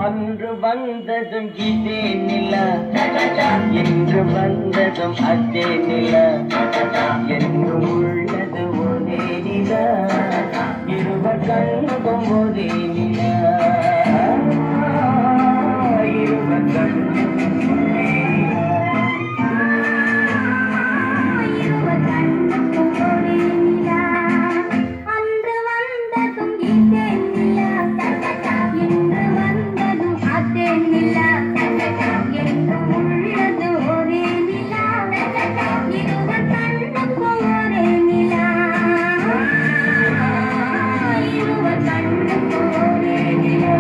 அன்று வந்ததும் இதே நிலா, என்று வந்ததும் அதே நிலா, என்றும் உள்ளது ஒரே நிலா, இருவர் கண்ணுக்கும் ஒரே நிலா, இருவர் கண்ணுக்கும் ஒரே நிலா. அன்று வந்ததும் இதே நிலா, என்று வந்ததும் அதே நிலா, என்றும் உள்ளது ஒரே நிலா, இருவர் கண்ணுக்கும் ஒரே நிலா, இருவர் கண்ணுக்கும் ஒரே நிலா.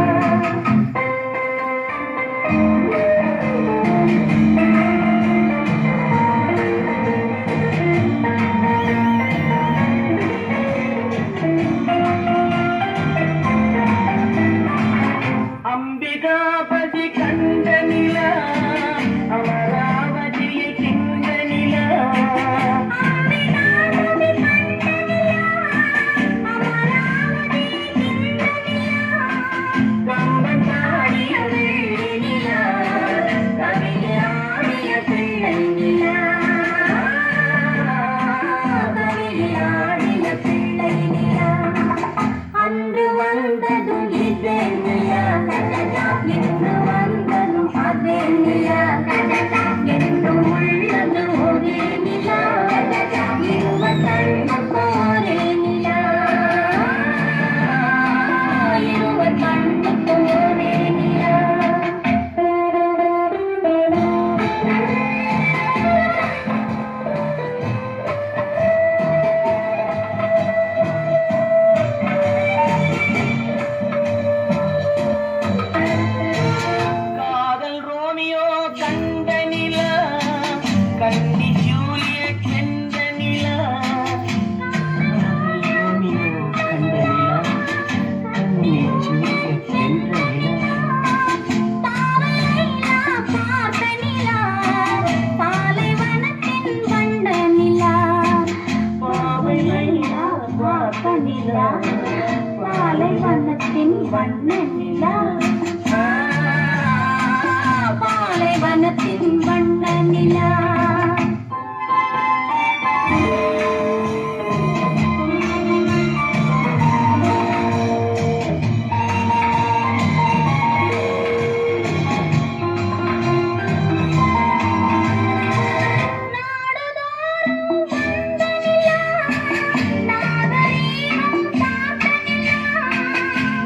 அம்பிகாபதி கண்ட நிலா, அமராவதியை தின்ற நிலா, கம்பன் பாடிய வெள்ளி நிலா, கவிஞராடிய பிள்ளை நிலா, கவிஞராடிய பிள்ளை நிலா. அன்று வந்ததும் இதே நிலா, என்று வந்ததும் அதே நிலா, என்றும் உள்ளது ஒரே நிலா, இருவர் கண்ணுக்கும் ஒரே நிலா, இருவர் கண்ணுக்கும் ஒரே நிலா. காதல் ரோமியோ கண்ட நிலா, கண்டி ஜூலியட் சென்ற நிலா, காதல் ரோமியோ கண்ட நிலா, கண்டி ஜூலியட் சென்ற நிலா, பாவையிலா பார்த்த நிலா, பாலைவனத்தின் வண்ண நிலா, பாவையிலா பார்த்த நிலா, பாலைவனத்தின் வண்ண நிலா, பாலைவனத்தின் வண்ண நிலா.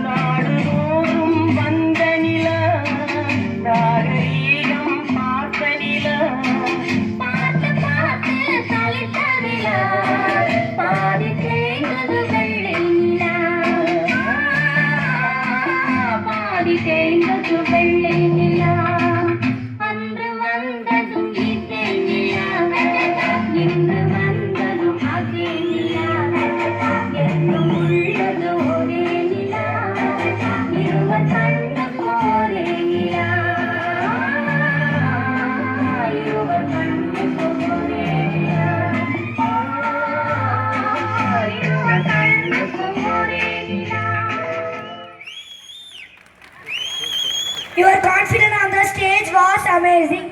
நாடுதோறும் வந்த நிலா, நாகரீகம் பார்த்த நிலா, பார்த்து பார்த்து சலித்த நிலா, பாதி தேய்ந்தது வெள்ளை நிலா, பாதி தேய்ந்தது வெள்ளை நிலா. அன்று வந்ததும் இதே நிலா, இன்று வந்ததும் அதே நிலா, என்றும் உள்ளது ஒரே நிலா, இருவர் கண்ணுக்கும் ஒரே நிலா, இருவர் கண்ணுக்கும் ஒரே நிலா, இருவர் கண்ணுக்கும் ஒரே நிலா. Your confidence on the stage was amazing.